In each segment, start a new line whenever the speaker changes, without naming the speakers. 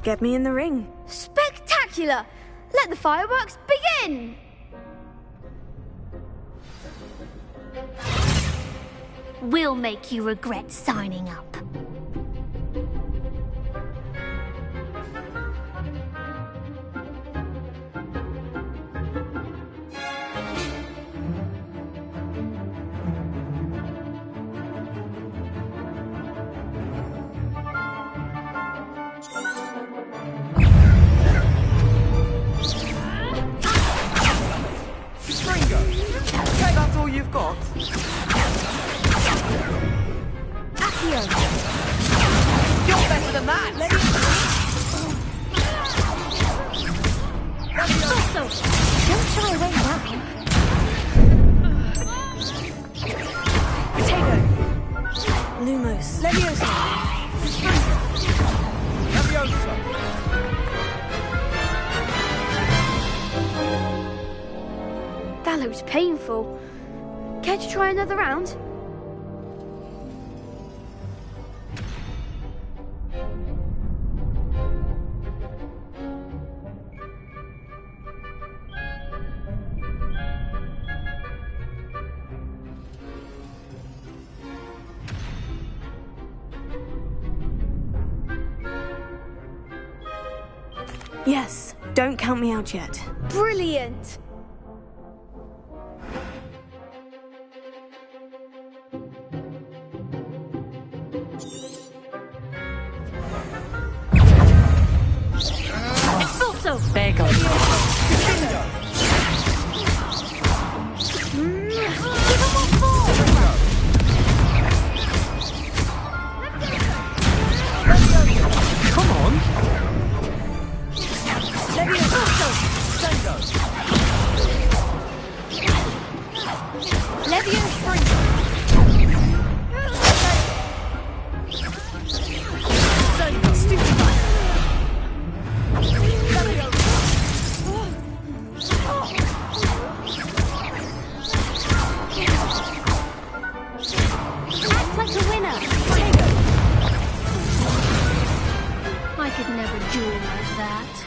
get me in the ring.
Spectacular! Let the fireworks begin!
We'll make you regret signing up.
That's all you've got?
Accio!
You're better than that!
Also, don't shy away now.
Potato!
Lumos.
Leviosa! Leviosa!
That looks painful. Care to try another round?
Yes, don't count me out yet.
Brilliant!
Also,
There goes. Come on!
Levio Spring!
act like a winner. I could never duel like that.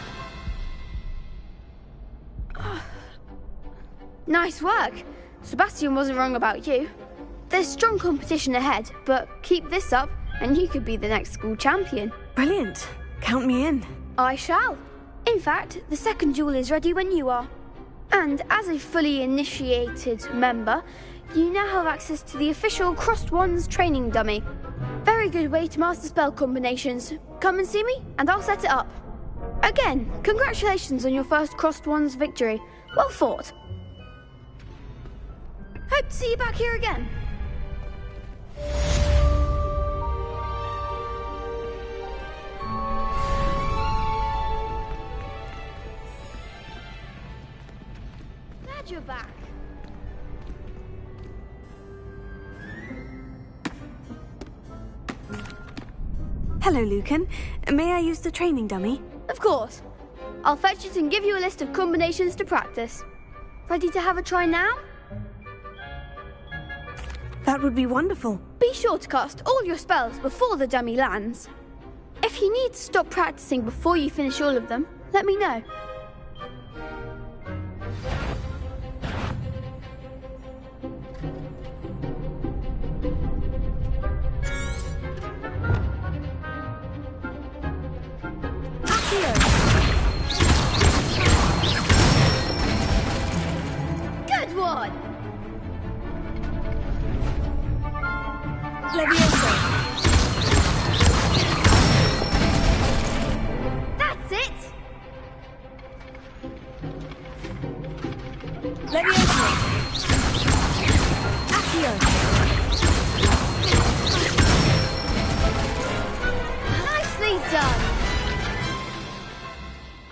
Nice work. Sebastian wasn't wrong about you. There's strong competition ahead, but keep this up and you could be the next school champion.
Brilliant. Count me in.
I shall. In fact, the second duel is ready when you are. And as a fully initiated member, you now have access to the official Crossed Wands training dummy. Very good way to master spell combinations. Come and see me and I'll set it up. Again, congratulations on your first Crossed Wands victory. Well fought. Hope to see you back here again. Glad you're back.
Hello, Lucan. May I use the training dummy?
Of course. I'll fetch it and give you a list of combinations to practice. Ready to have a try now?
That would be wonderful.
Be sure to cast all your spells before the dummy lands. If you need to stop practicing before you finish all of them, let me know. Good one!
Leviosa.
That's it!
Leviosa. Accio.
Nicely done!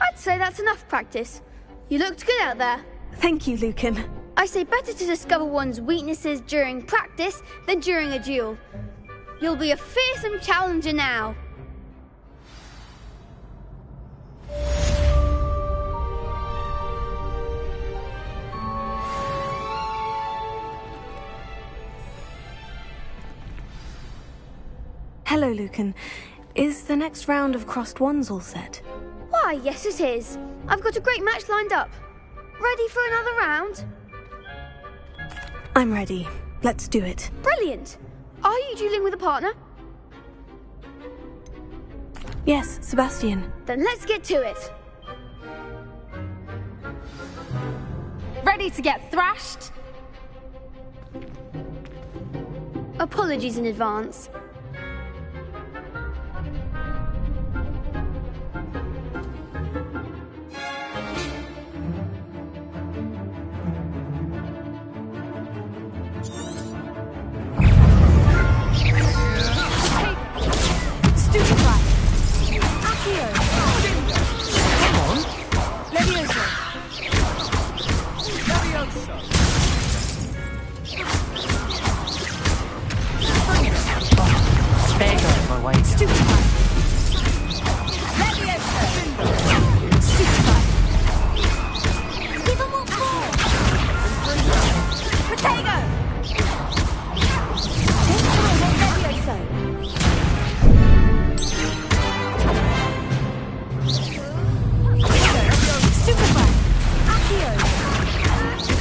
I'd say that's enough practice. You looked good out there.
Thank you, Lucan.
I say better to discover one's weaknesses during practice than during a duel. You'll be a fearsome challenger now.
Hello, Lucan. Is the next round of crossed wands all set?
Why, yes it is. I've got a great match lined up. Ready for another round?
I'm ready. Let's do it.
Brilliant. Are you dueling with a partner?
Yes, Sebastian.
Then let's get to it.
Ready to get thrashed?
Apologies in advance.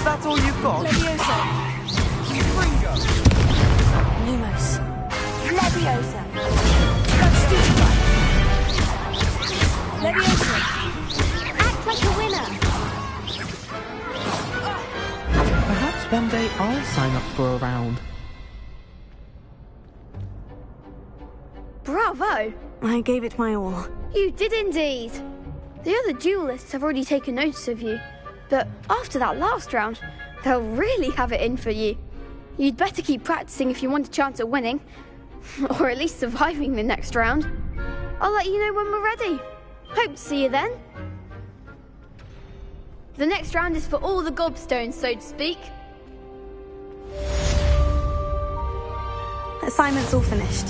That's all you've got?
Leviosa.
Ringo.
Lumos.
Leviosa.
Stupefy. Leviosa.
Act like a winner.
Perhaps one day I'll sign up for a round.
Bravo.
I gave it my all.
You did indeed. The other duelists have already taken notice of you, but after that last round, they'll really have it in for you. You'd better keep practicing if you want a chance at winning, or at least surviving the next round. I'll let you know when we're ready. Hope to see you then. The next round is for all the gobstones, so to speak.
Assignment's all finished.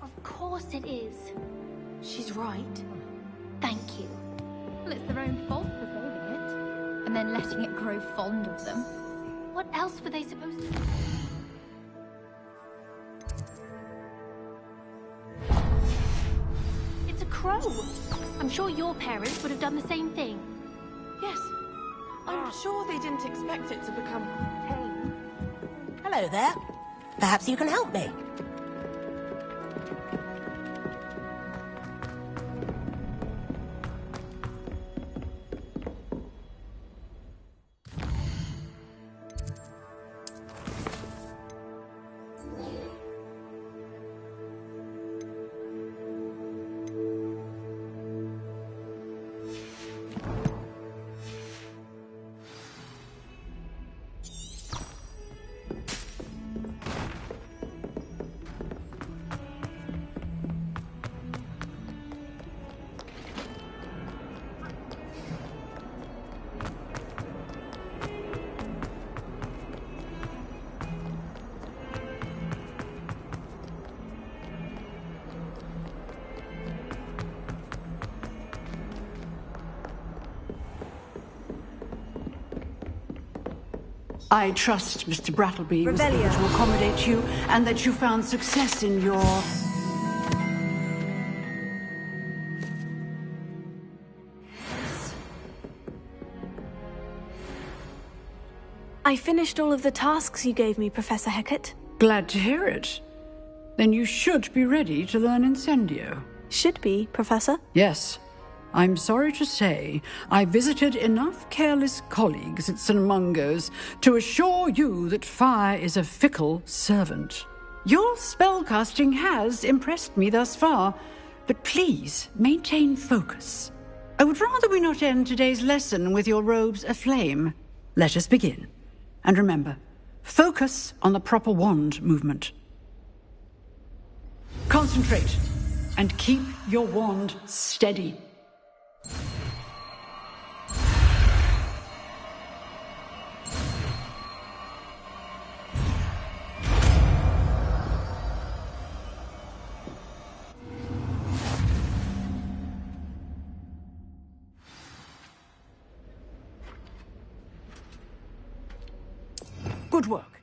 Of course it is.
She's right.
Thank you. Well, it's their own fault for saving it, and then letting it grow fond of them. What else were they supposed to do? It's a crow. I'm sure your parents would have done the same thing.
Yes. I'm sure they didn't expect it to become tame.
Hello there. Perhaps you can help me.
I trust Mr. Brattleby was able
Revelio.
to accommodate you, and that you found success in your...
I finished all of the tasks you gave me, Professor Hecat.
Glad to hear it. Then you should be ready to learn Incendio.
Should be, Professor.
Yes. I'm sorry to say, I visited enough careless colleagues at St. Mungo's to assure you that fire is a fickle servant. Your spellcasting has impressed me thus far, but please maintain focus. I would rather we not end today's lesson with your robes aflame. Let us begin. And remember, focus on the proper wand movement. Concentrate, and keep your wand steady. Good work.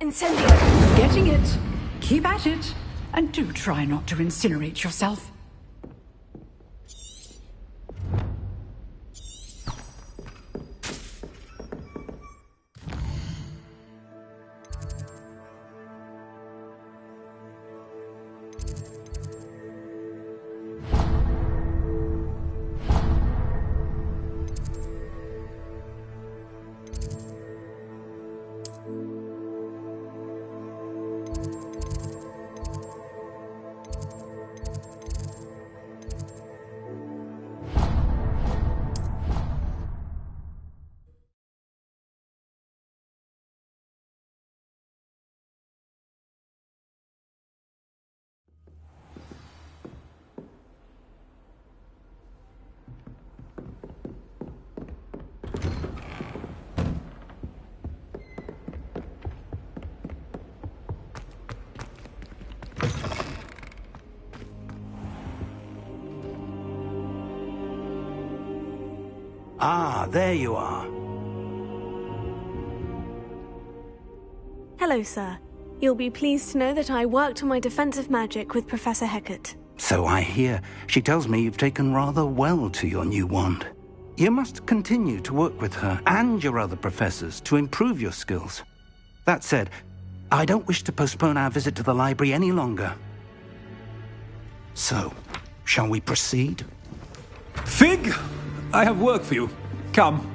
Incendio.
Getting it. Keep at it. And do try not to incinerate yourself.
Ah, there you are.
Hello, sir. You'll be pleased to know that I worked on my defensive magic with Professor Hecat.
So I hear. She tells me you've taken rather well to your new wand. You must continue to work with her and your other professors to improve your skills. That said, I don't wish to postpone our visit to the library any longer. So, shall we proceed?
Fig, I have work for you. Come.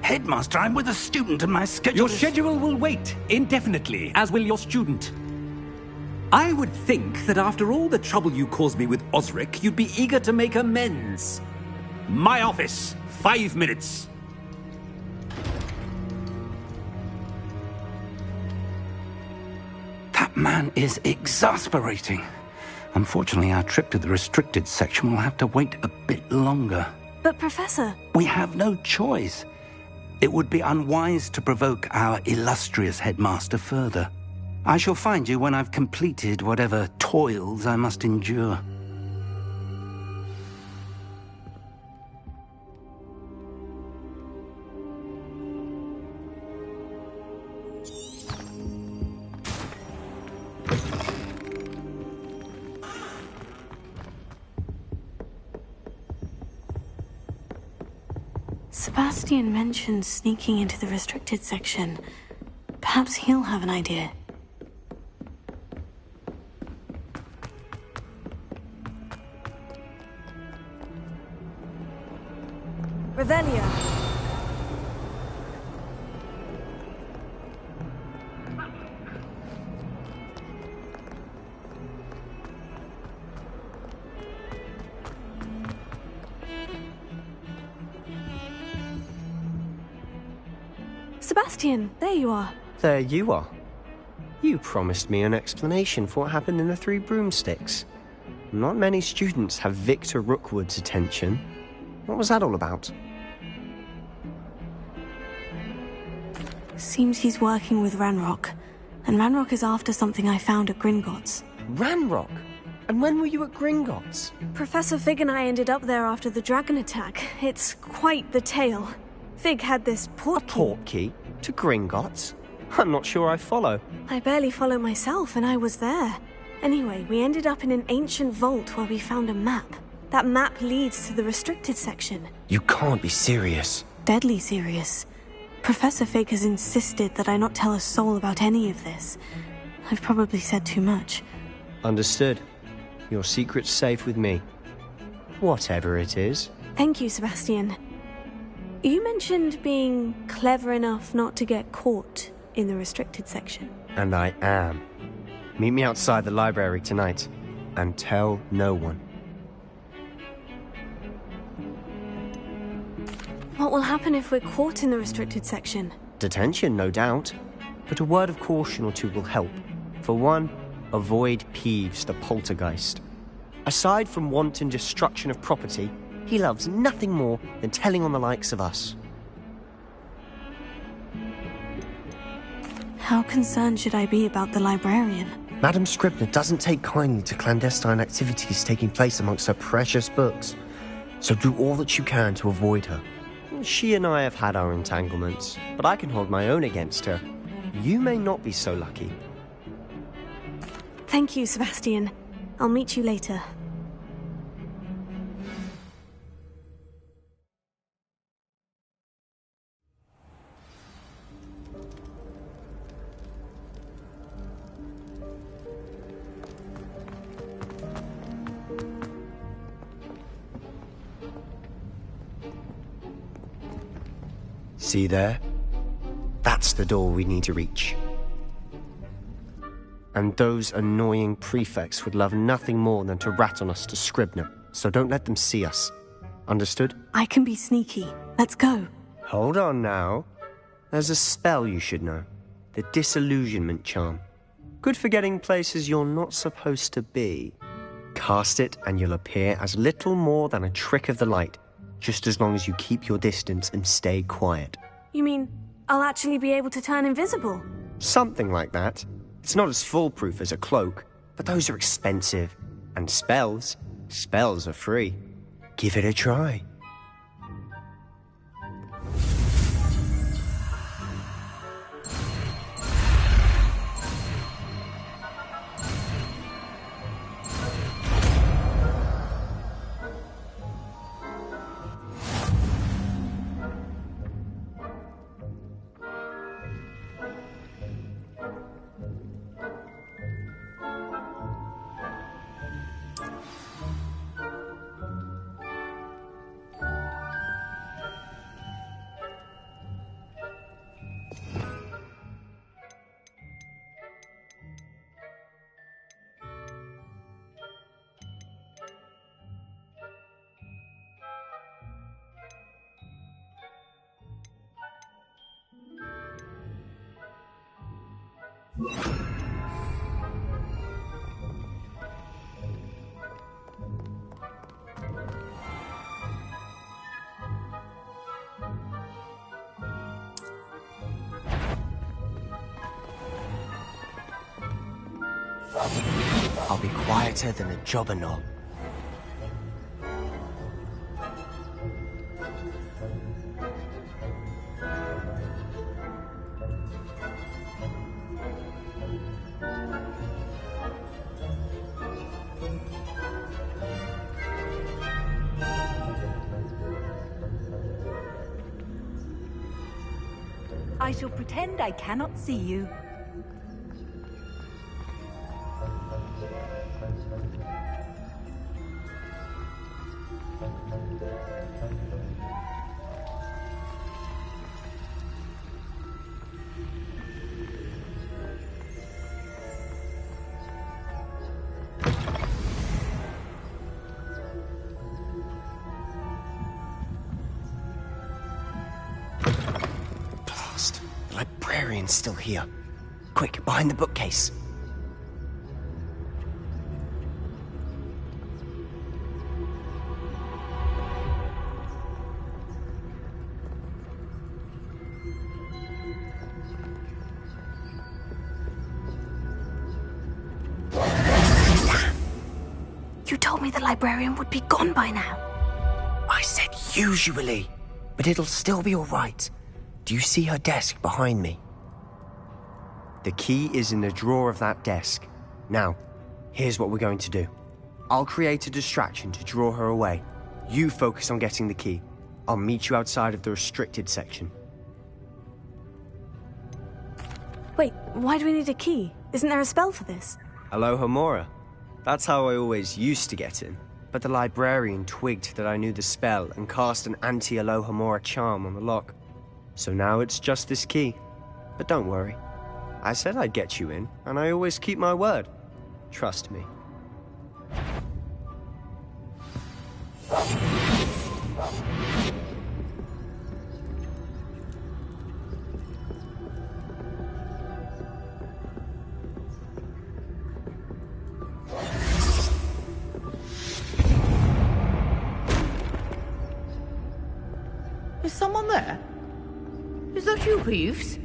Headmaster, I'm with a student and my schedule
Your schedule will wait indefinitely, as will your student. I would think that after all the trouble you caused me with Osric, you'd be eager to make amends. My office, 5 minutes.
That man is exasperating. Unfortunately, our trip to the restricted section will have to wait a bit longer.
But, Professor...
We have no choice. It would be unwise to provoke our illustrious headmaster further. I shall find you when I've completed whatever toils I must endure.
Sebastian mentioned sneaking into the restricted section. Perhaps he'll have an idea. Revelio.
Sebastian, there you are.
There you are. You promised me an explanation for what happened in the Three Broomsticks. Not many students have Victor Rookwood's attention. What was that all about?
Seems he's working with Ranrock. And Ranrock is after something I found at Gringotts.
Ranrock? And when were you at Gringotts?
Professor Fig and I ended up there after the dragon attack. It's quite the tale. Fig had this portkey.
A portkey? To Gringotts? I'm not sure I follow.
I barely follow myself, and I was there. Anyway, we ended up in an ancient vault where we found a map. That map leads to the restricted section.
You can't be serious.
Deadly serious. Professor Fig has insisted that I not tell a soul about any of this. I've probably said too much.
Understood. Your secret's safe with me. Whatever it is.
Thank you, Sebastian. You mentioned being clever enough not to get caught in the restricted section.
And I am. Meet me outside the library tonight, and tell no one.
What will happen if we're caught in the restricted section?
Detention, no doubt. But a word of caution or two will help. For one, avoid Peeves the poltergeist. Aside from wanton destruction of property, he loves nothing more than telling on the likes of us.
How concerned should I be about the librarian?
Madame Scribner doesn't take kindly to clandestine activities taking place amongst her precious books. So do all that you can to avoid her. She and I have had our entanglements, but I can hold my own against her. You may not be so lucky.
Thank you, Sebastian. I'll meet you later.
See there? That's the door we need to reach. And those annoying prefects would love nothing more than to rat on us to Scribner, so don't let them see us. Understood?
I can be sneaky. Let's go.
Hold on now. There's a spell you should know. The Disillusionment Charm. Good for getting places you're not supposed to be. Cast it and you'll appear as little more than a trick of the light, just as long as you keep your distance and stay quiet.
You mean I'll actually be able to turn invisible?
Something like that. It's not as foolproof as a cloak, but those are expensive. And spells are free. Give it a try. I'll be quieter than a jobberknoll.
I shall pretend I cannot see you.
librarian's still here. Quick, behind the bookcase.
You told me the librarian would be gone by now.
I said usually, but it'll still be all right. Do you see her desk behind me? The key is in the drawer of that desk. Now, here's what we're going to do. I'll create a distraction to draw her away. You focus on getting the key. I'll meet you outside of the restricted section.
Wait, why do we need a key? Isn't there a spell for this?
Alohomora. That's how I always used to get in. But the librarian twigged that I knew the spell and cast an anti-Alohomora charm on the lock. So now it's just this key. But don't worry. I said I'd get you in, and I always keep my word. Trust me.
Is someone there? Is that you, Peeves?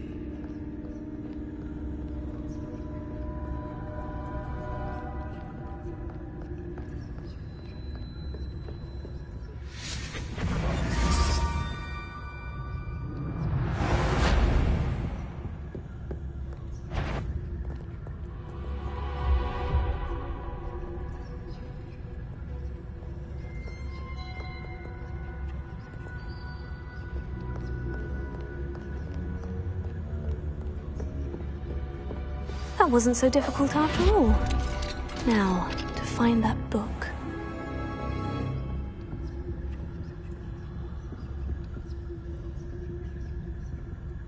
That wasn't so difficult after all. Now, to find that book.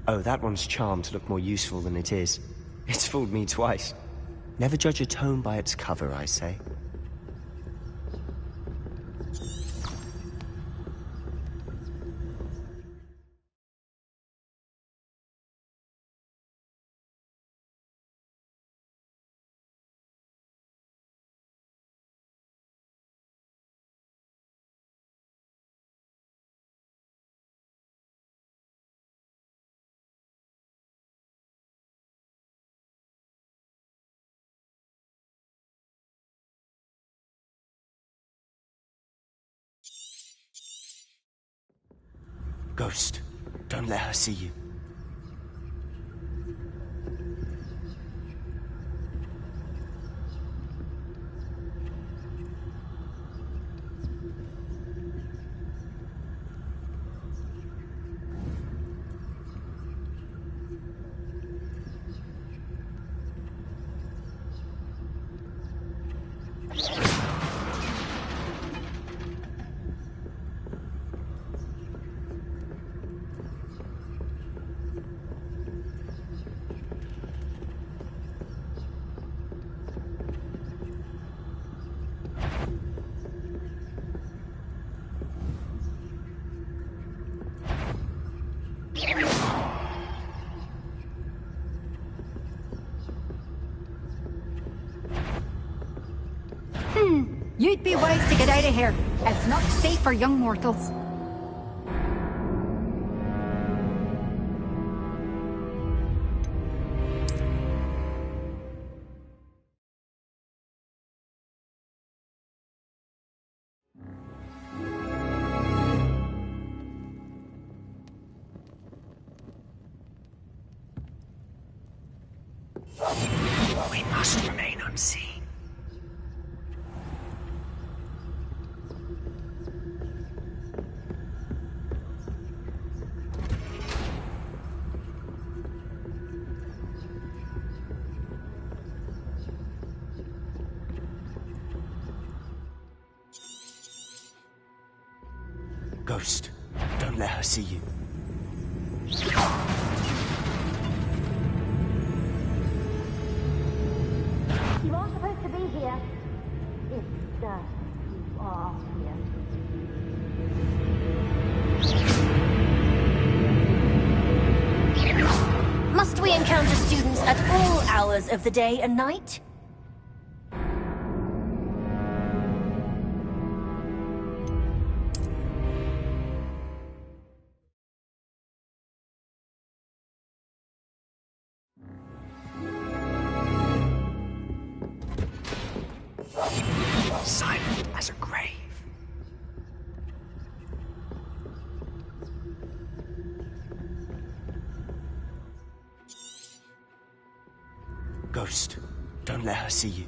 Oh, that one's charmed to look more useful than it is. It's fooled me twice. Never judge a tome by its cover, I say. Ghost, don't let her see you.
You'd be wise to get out of here. It's not safe for young mortals.
We must remain unseen. Ghost, don't let her see you.
You are supposed to be here. If you are here.
Must we
We encounter students at all hours of the day and night.
Silent as a grave. Ghost, don't let her see you.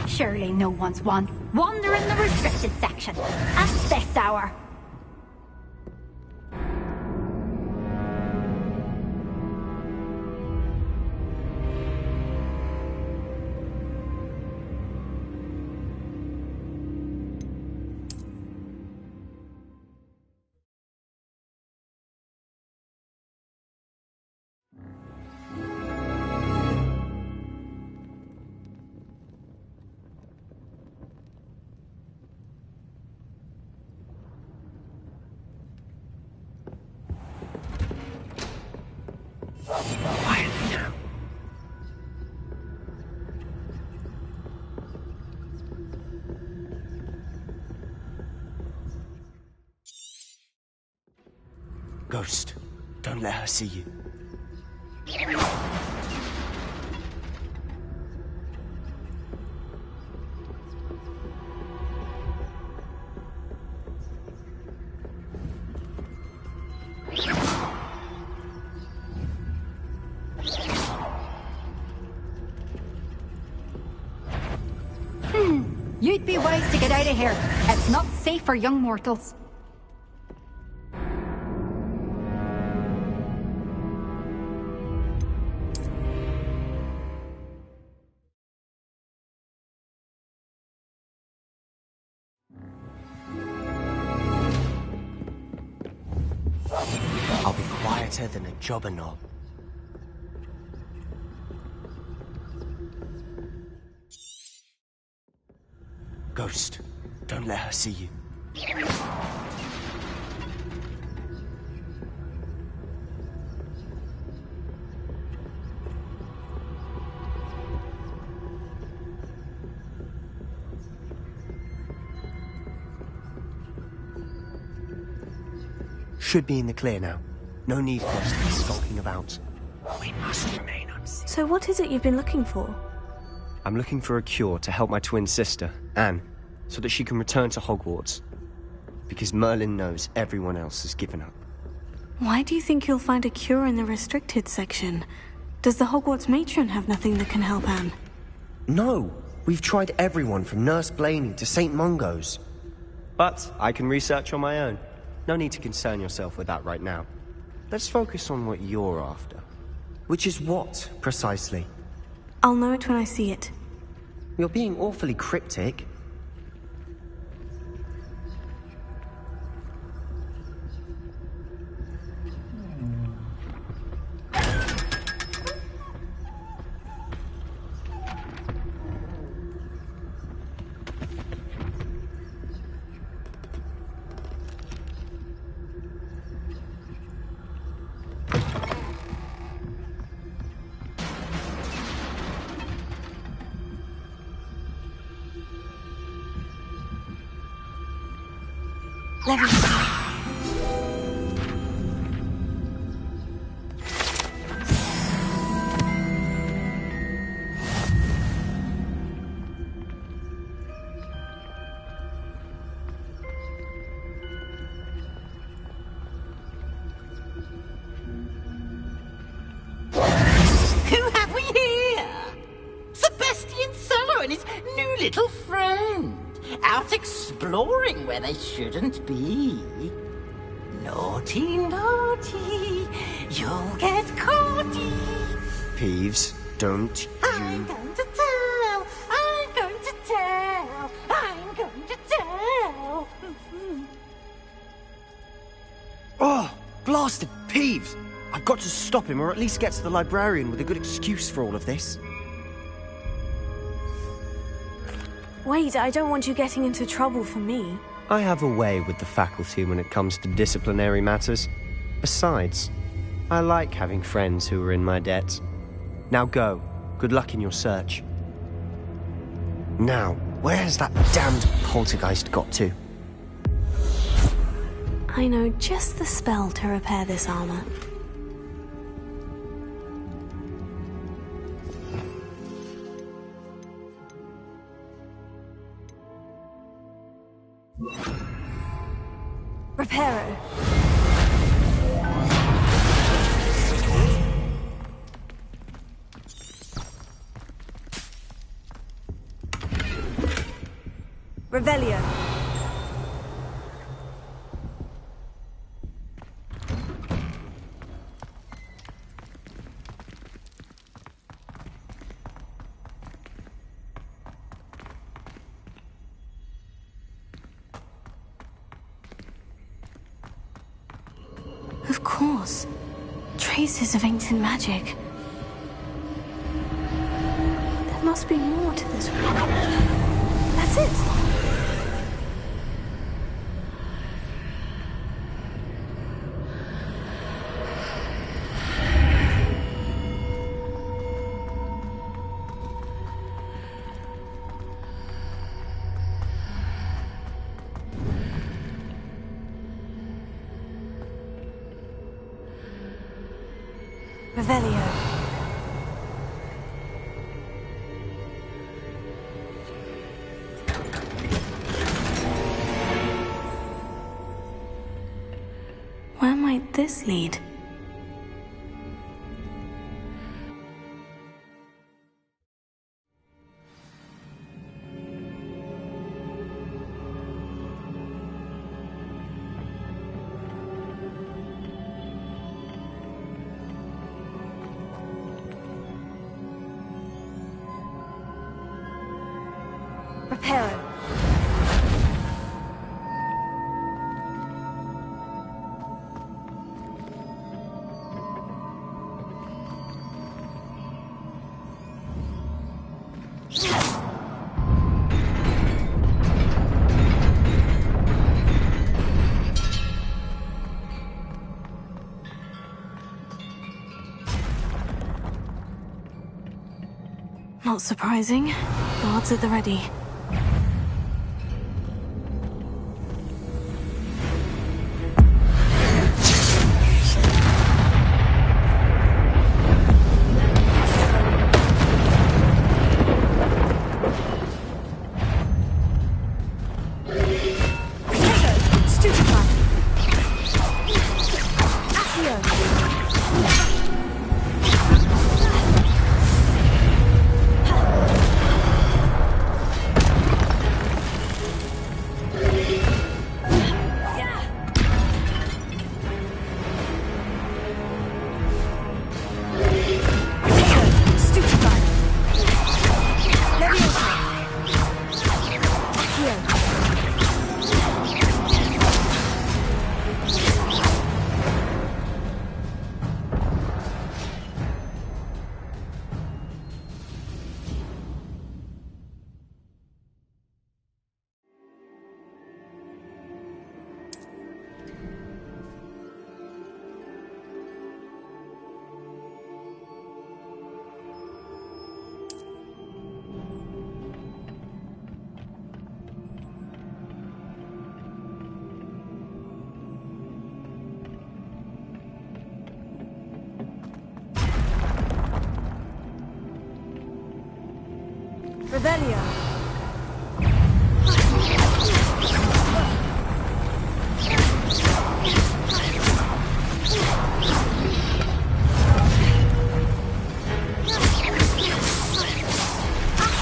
Surely no one's wander in the restricted section at this hour.
Quietly now. Ghost, don't let her see you.
You'd be wise to get out of here. It's not safe for young mortals.
I'll be quieter than a jobber knob. Ghost, don't let her see you. Should be in the clear now. No need for us to be skulking about. We must remain unseen.
So what is it you've been looking for?
I'm looking for a cure to help my twin sister, Anne, so that she can return to Hogwarts. Because Merlin knows everyone else has given up.
Why do you think you'll find a cure in the restricted section? Does the Hogwarts matron have nothing that can help Anne?
No! We've tried everyone from Nurse Blaney to St. Mungo's. But I can research on my own. No need to concern yourself with that right now. Let's focus on what you're after. Which is what, precisely?
I'll know it when I see it.
You're being awfully cryptic.
Who have we here? Sebastian Sallow and his new little friend. Out exploring where they shouldn't be. Naughty, naughty, you'll get caughty.
Peeves, don't
I'm going to tell, I'm going to tell, I'm going to tell.
Oh, blasted Peeves! I've got to stop him, or at least get to the librarian with a good excuse for all of this.
Wait, I don't want you getting into trouble for me.
I have a way with the faculty when it comes to disciplinary matters. Besides, I like having friends who are in my debt. Now go. Good luck in your search. Now, where's that damned poltergeist got to?
I know just the spell to repair this armor. Reparo. Revelio.
Of course. Traces of ancient magic. There must be more to this room. That's it! Revelio. Where might this lead? Reparo. Not surprising. Guards at the ready. Revelio.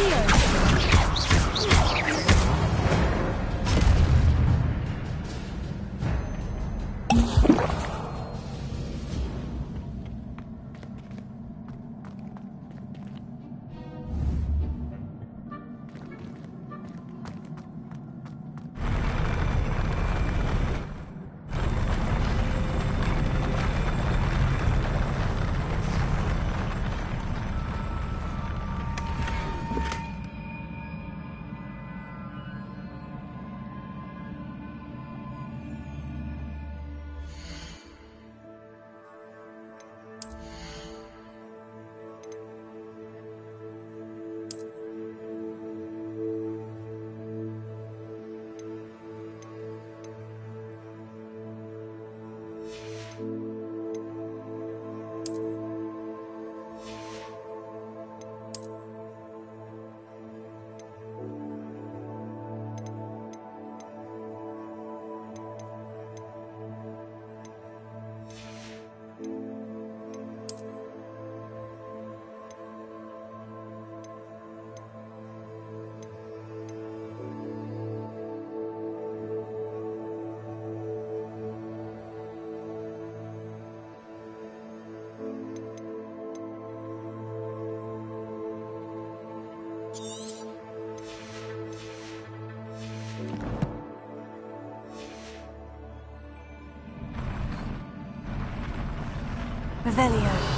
Accio.
Revelio.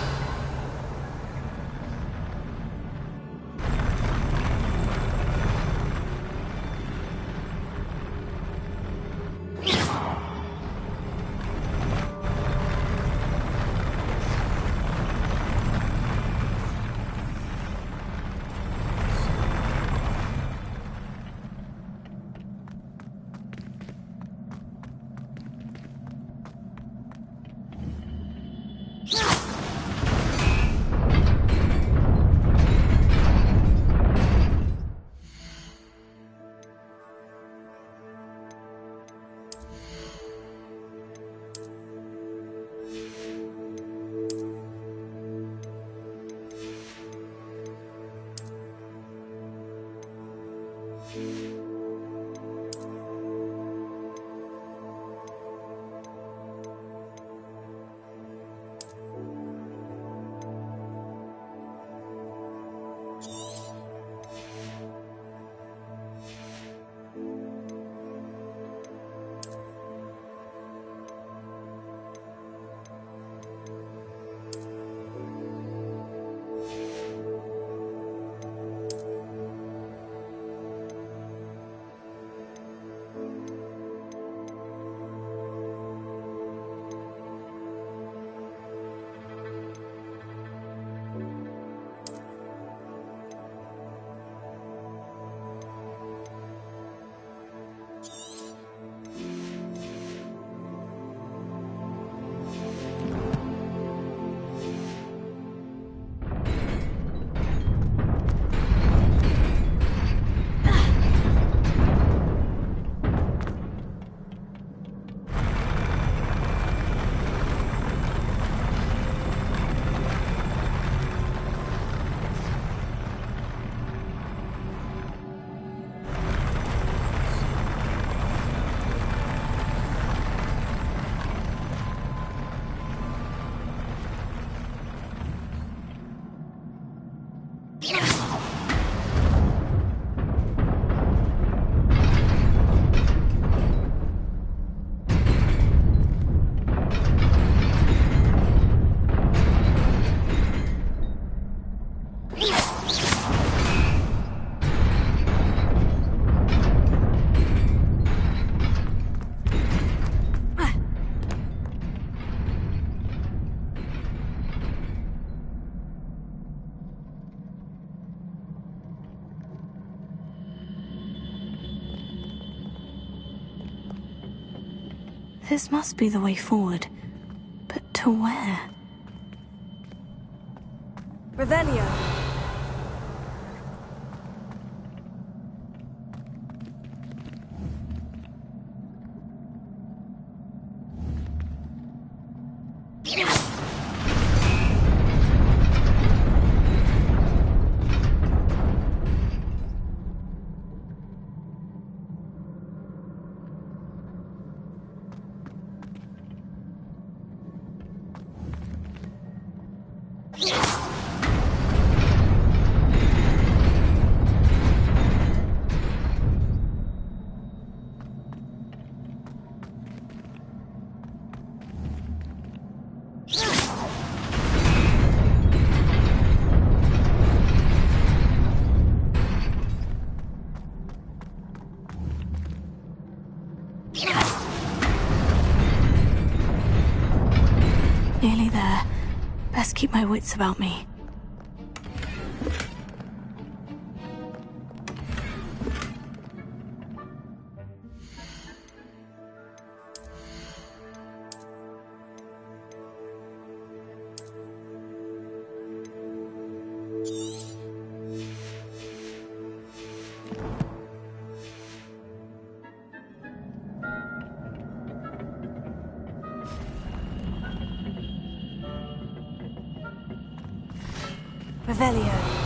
This must be the way forward. But to where? Revelio. Nearly there. Best keep my wits about me. Revelio.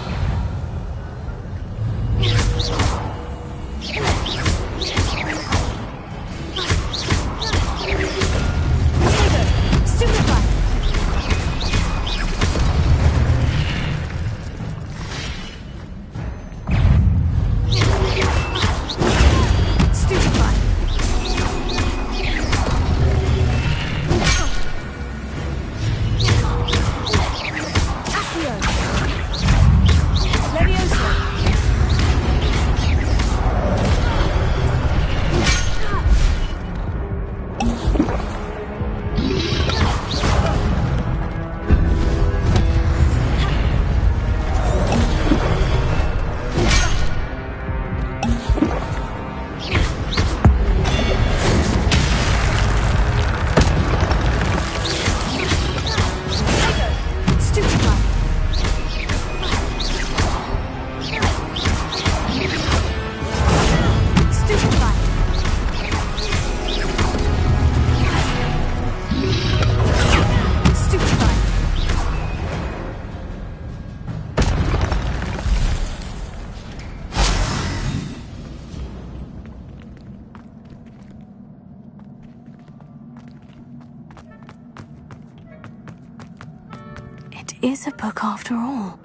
is a book after all.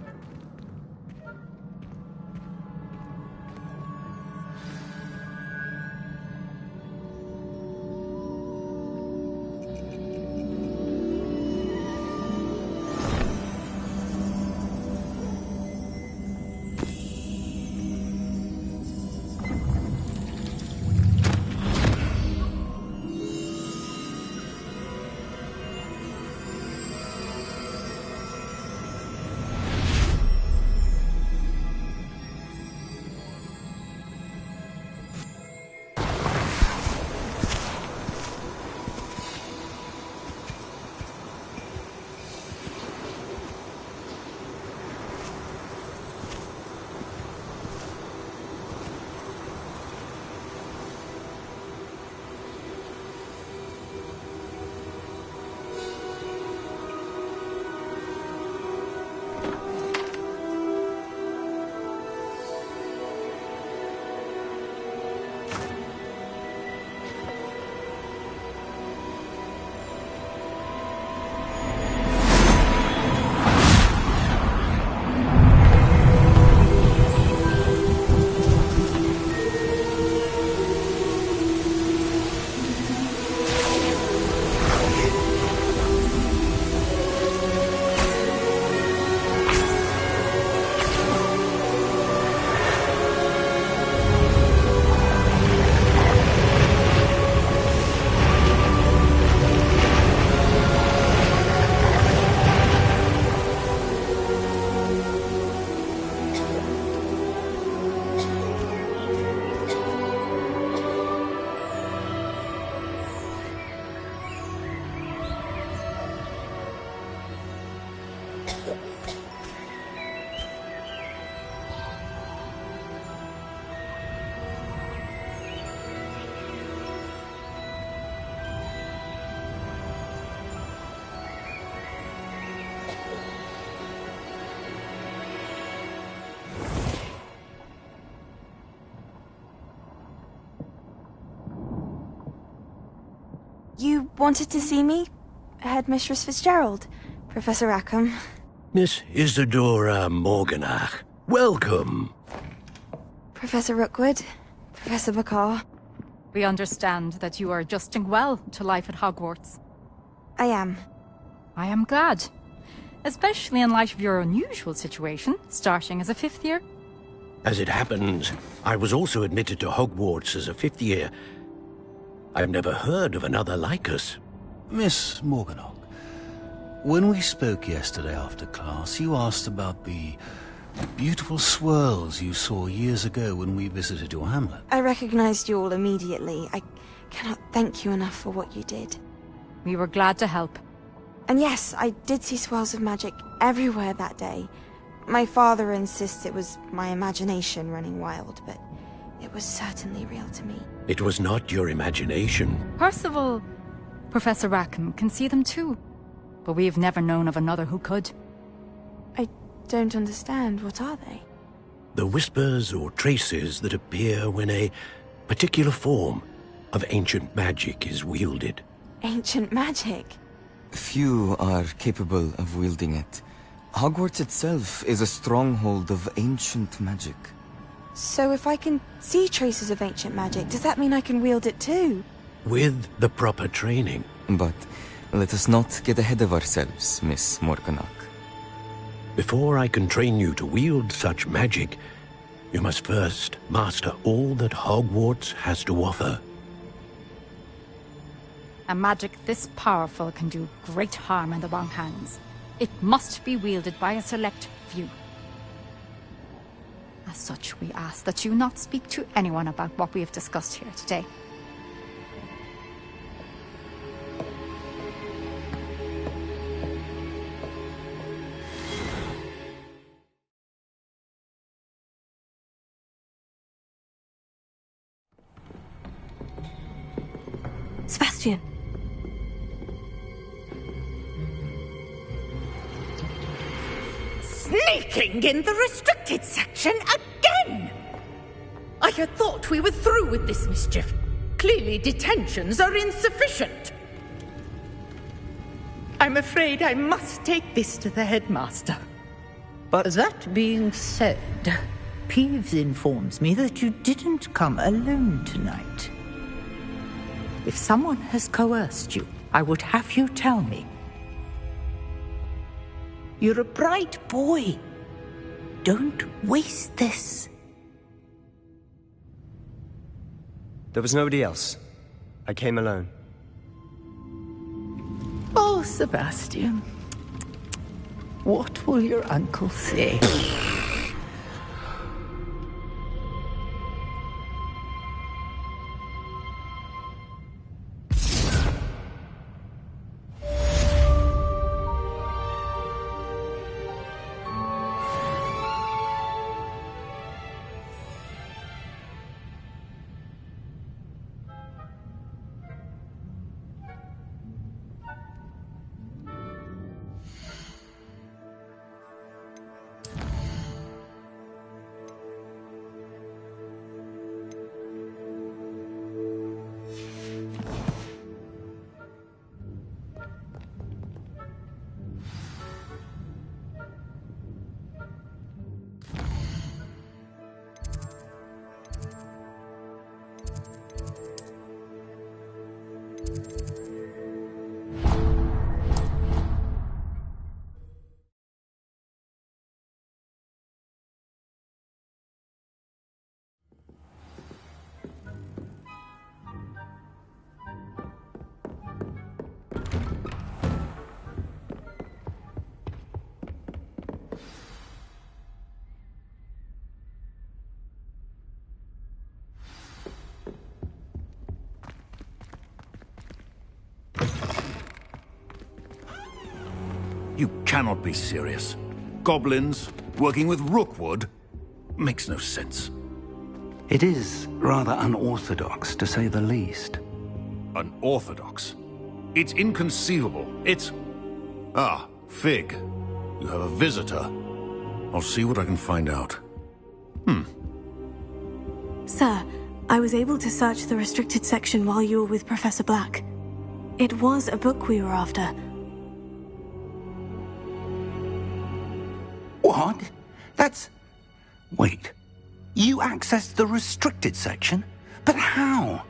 You wanted to see me? Headmistress Fitzgerald? Professor Rackham?
Miss Isadora Morganach, welcome.
Professor Rookwood? Professor Bakar?
We understand that you are adjusting well to life at Hogwarts.
I am.
I am glad. Especially in light of your unusual situation, starting as a 5th year.
As it happens, I was also admitted to Hogwarts as a 5th year. I've never heard of another like us.
Miss Morganach, when we spoke yesterday after class, you asked about the beautiful swirls you saw years ago when we visited your hamlet.
I recognized you all immediately. I cannot thank you enough for what you did.
We were glad to help.
And yes, I did see swirls of magic everywhere that day. My father insists it was my imagination running wild, but it was certainly real to me.
It was not your imagination.
Percival, Professor Rackham can see them too. But we've never known of another who could.
I don't understand. What are they?
The whispers or traces that appear when a particular form of ancient magic is wielded.
Ancient magic?
Few are capable of wielding it. Hogwarts itself is a stronghold of ancient magic.
So if I can see traces of ancient magic, does that mean I can wield it too?
With the proper training.
But let us not get ahead of ourselves, Miss Morganach.
Before I can train you to wield such magic, you must first master all that Hogwarts has to offer.
A magic this powerful can do great harm in the wrong hands. It must be wielded by a select few. As such, we ask that you not speak to anyone about what we have discussed here today.
Sebastian.
Sneaking in the restricted section again! I had thought we were through with this mischief. Clearly detentions are insufficient. I'm afraid I must take this to the headmaster.
But
that being said, Peeves informs me that you didn't come alone tonight. If someone has coerced you, I would have you tell me. You're a bright boy. Don't waste this.
there was nobody else. I came alone.
Oh, Sebastian. What will your uncle say?
You cannot be serious. Goblins working with Rookwood makes no sense.
It is rather unorthodox, to say the least.
Unorthodox? It's inconceivable. It's... Ah, Fig. You have a visitor. I'll see what I can find out.
Sir, I was able to search the restricted section while you were with Professor Black. It was a book we were after.
What? That's... Wait. You accessed the restricted section? But how?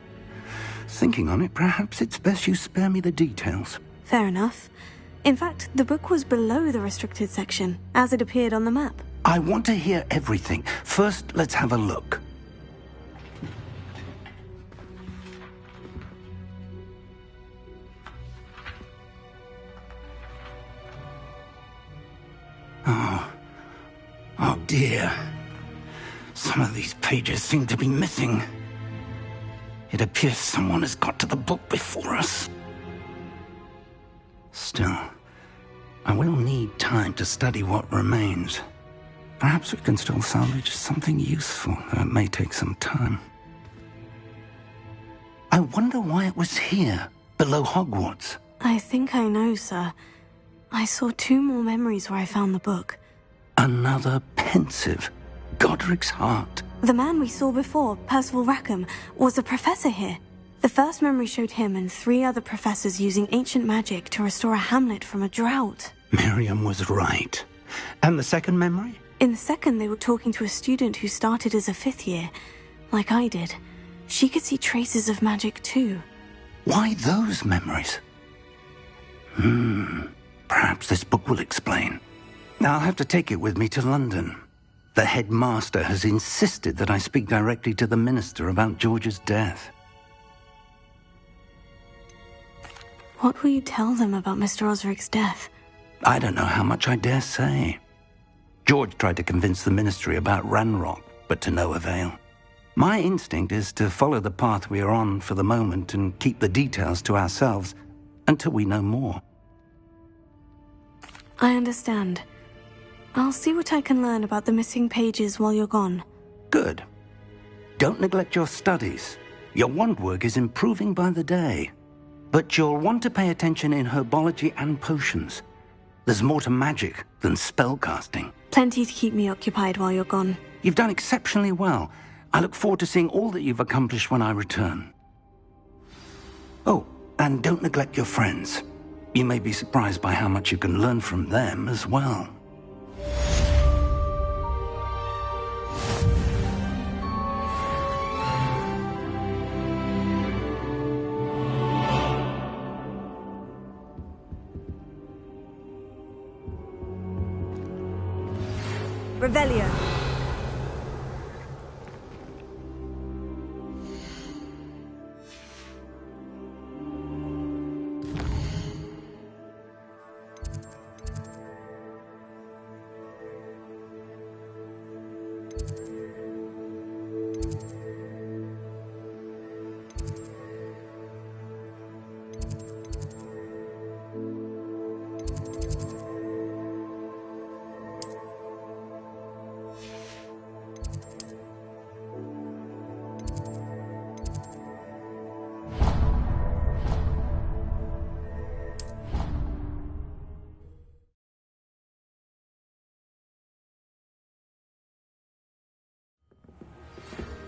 Thinking on it, perhaps it's best you spare me the details.
Fair enough. In fact, the book was below the restricted section, as it appeared on the map.
I want to hear everything. First, let's have a look. Oh dear. Some of these pages seem to be missing. It appears someone has got to the book before us. Still, I will need time to study what remains. Perhaps we can still salvage something useful, though it may take some time. I wonder why it was here, below Hogwarts.
I think I know, sir. I saw 2 more memories where I found the book.
Another pensive. Godric's heart.
The man we saw before, Percival Rackham, was a professor here. The first memory showed him and 3 other professors using ancient magic to restore a hamlet from a drought.
Miriam was right. And the second memory?
In the second, they were talking to a student who started as a 5th year, like I did. She could see traces of magic too.
Why those memories? Perhaps this book will explain. I'll have to take it with me to London. The headmaster has insisted that I speak directly to the minister about George's death.
What will you tell them about Mr. Osric's death?
I don't know how much I dare say. George tried to convince the ministry about Ranrock, but to no avail. My instinct is to follow the path we are on for the moment and keep the details to ourselves until we know more.
I understand. I'll see what I can learn about the missing pages while you're gone.
Good. Don't neglect your studies. Your wand work is improving by the day. But you'll want to pay attention in herbology and potions. There's more to magic than spellcasting.
Plenty to keep me occupied while you're gone.
You've done exceptionally well. I look forward to seeing all that you've accomplished when I return. Oh, and don't neglect your friends. You may be surprised by how much you can learn from them as well.
Revelio.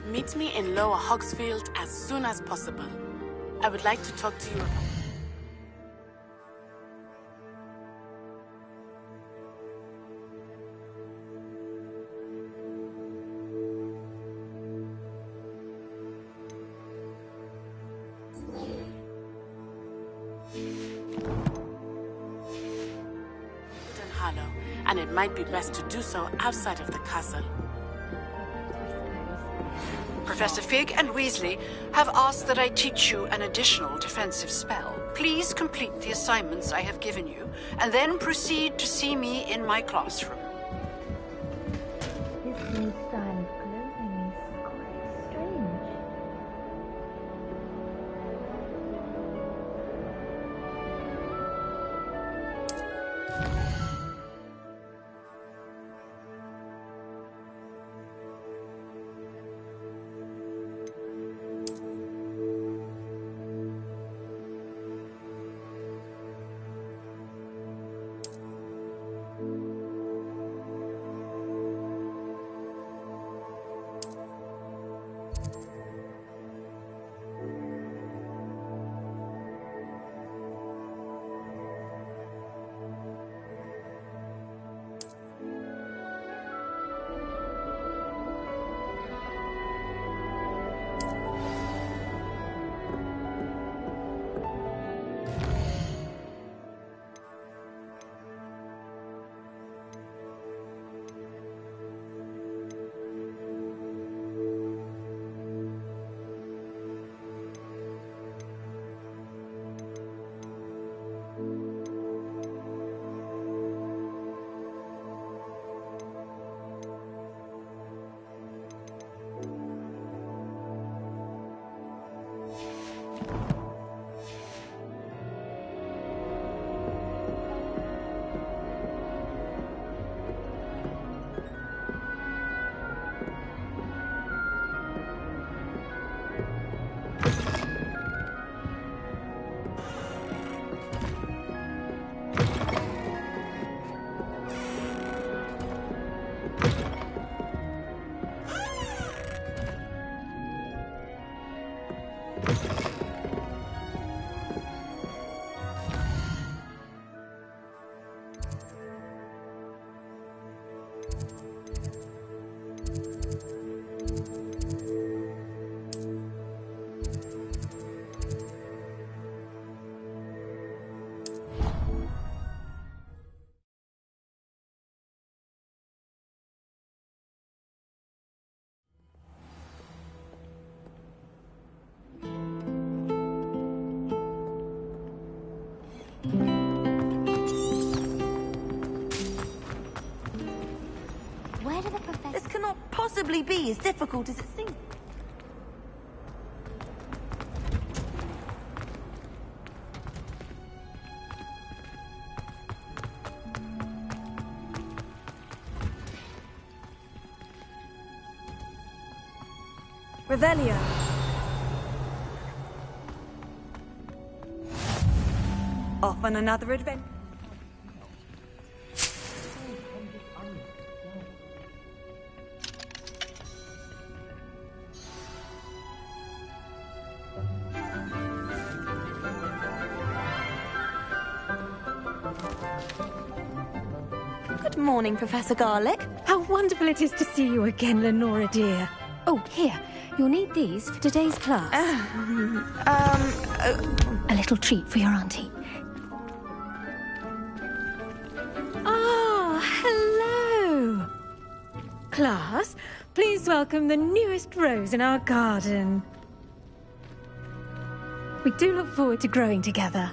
Meet me in Lower Hogsfield as soon as possible. I would like to talk to you about... Hollow, and it might be best to do so outside of the castle.
Professor Fig and Weasley have asked that I teach you an additional defensive spell. Please complete the assignments I have given you, and then proceed to see me in my classroom.
This new style of clothing is quite strange.
This cannot possibly be as difficult as it seems.
Revelio. Off on another adventure.
morning, Professor Garlick.
How wonderful it is to see you again, Lenora dear.
Oh, here. You'll need these for today's class. A little treat for your auntie.
Ah, hello. Class, please welcome the newest rose in our garden. We do look forward to growing together.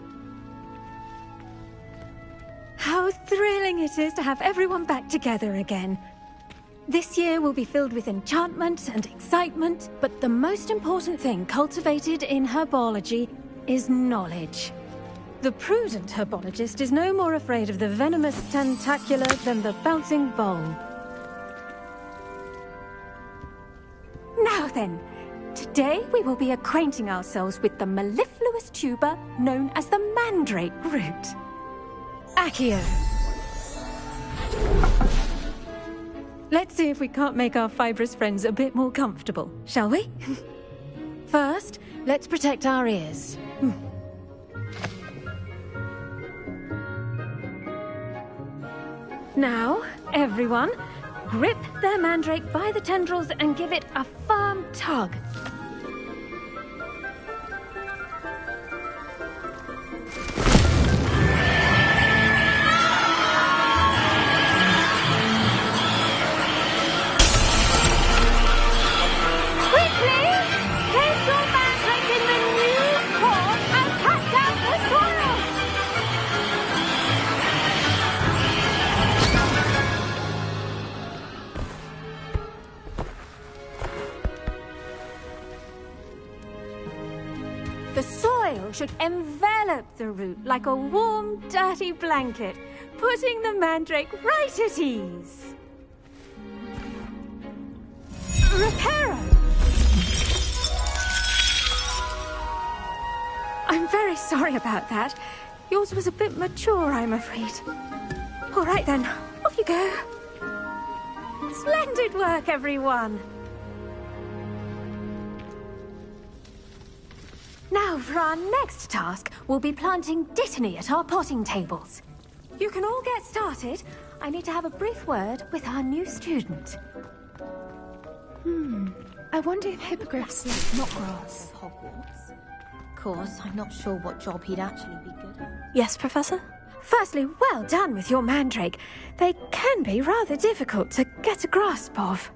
How thrilling it is to have everyone back together again. This year will be filled with enchantment and excitement, but the most important thing cultivated in herbology is knowledge. The prudent herbologist is no more afraid of the venomous tentacula than the bouncing bulb. Now then, today we will be acquainting ourselves with the mellifluous tuber known as the mandrake root. Accio. Let's see if we can't make our fibrous friends a bit more comfortable, shall we? First, let's protect our ears. Now, everyone, grip their mandrake by the tendrils and give it a firm tug. The soil should envelop the root like a warm, dirty blanket, putting the mandrake right at ease. Reparo! I'm very sorry about that. Yours was a bit mature, I'm afraid. All right then, off you go. Splendid work, everyone. Now, for our next task, we'll be planting dittany at our potting tables. You can all get started. I need to have a brief word with our new student.
I wonder if hippogriffs like Snodgrass. Hogwarts. Of course, I'm not sure what job he'd actually be good at.
Yes, Professor?
Firstly, well done with your mandrake. They can be rather difficult to get a grasp of.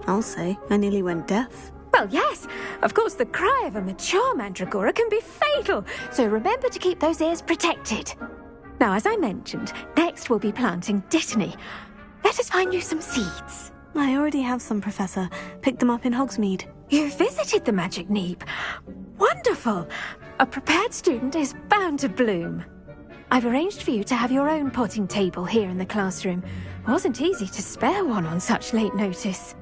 I'll say, I nearly went deaf.
Well, yes. Of course, the cry of a mature mandragora can be fatal, so remember to keep those ears protected. Now, as I mentioned, next we'll be planting dittany. Let us find you some seeds.
I already have some, Professor. Picked them up in Hogsmeade.
You visited the Magic Neep. Wonderful. A prepared student is bound to bloom. I've arranged for you to have your own potting table here in the classroom. Wasn't easy to spare one on such late notice.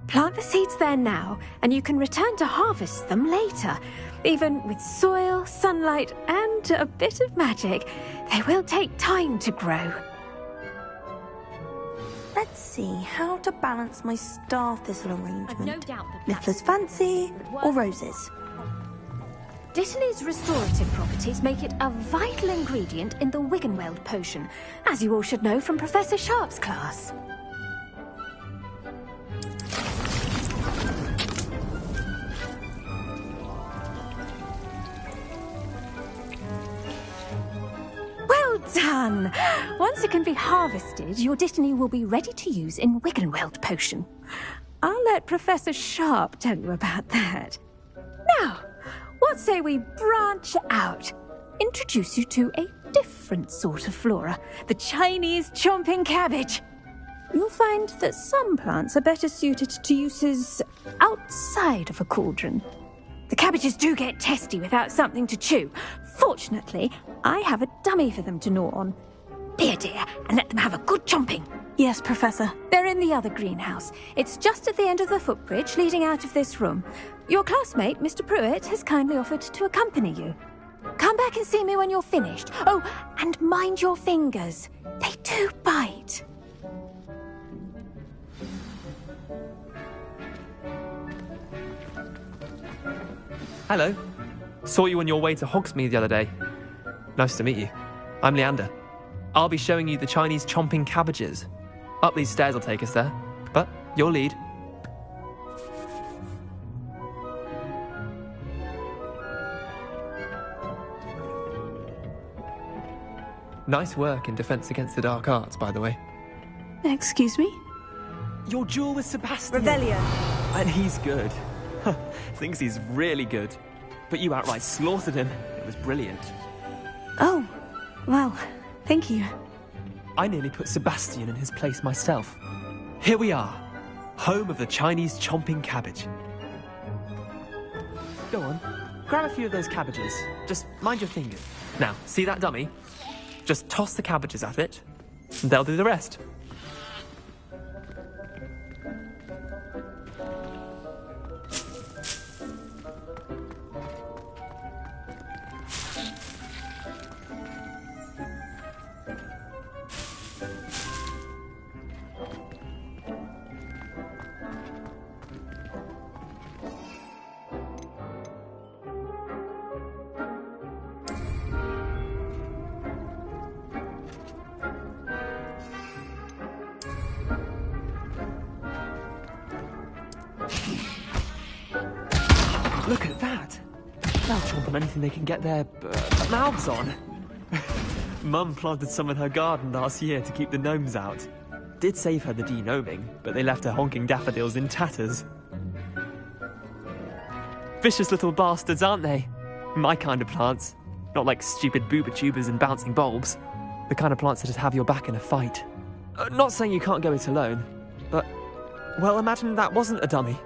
Plant the seeds there now, and you can return to harvest them later. Even with soil, sunlight, and a bit of magic, they will take time to grow.
Let's see how to balance my star thistle arrangement.
I've no doubt that
Niffler's fancy or roses?
Dittany's restorative properties make it a vital ingredient in the Wiggenweld potion, as you all should know from Professor Sharp's class. Well done! Once it can be harvested, your dittany will be ready to use in Wiggenweld potion. I'll let Professor Sharp tell you about that. Now, what say we branch out? Introduce you to a different sort of flora, the Chinese chomping cabbage. You'll find that some plants are better suited to uses outside of a cauldron. The cabbages do get testy without something to chew. Fortunately, I have a dummy for them to gnaw on. Here, dear, and let them have a good chomping.
Yes, Professor.
They're in the other greenhouse. It's just at the end of the footbridge leading out of this room. Your classmate, Mr. Pruitt, has kindly offered to accompany you. Come back and see me when you're finished. Oh, and mind your fingers. They do bite.
Hello. Saw you on your way to Hogsmeade the other day. Nice to meet you.
I'm Leander. I'll be showing you the Chinese chomping cabbages. Up these stairs will take us there, but your lead. Nice work in Defense Against the Dark Arts, by the way.
Excuse me?
Your duel with Sebastian.
Revelio.
And he's good. Thinks he's really good. But you outright slaughtered him. It was brilliant.
Oh, well, thank you.
I nearly put Sebastian in his place myself. Here we are, home of the Chinese chomping cabbage. Go on, grab a few of those cabbages. Just mind your fingers. Now, see that dummy? Just toss the cabbages at it, and they'll do the rest. Look at that! They'll chomp on anything they can get their mouths on. Mum planted some in her garden last year to keep the gnomes out. Did save her the de-gnoming, but they left her honking daffodils in tatters. Vicious little bastards, aren't they? My kind of plants. Not like stupid booba tubers and bouncing bulbs. The kind of plants that just have your back in a fight. Not saying you can't go it alone, but, well, imagine that wasn't a dummy.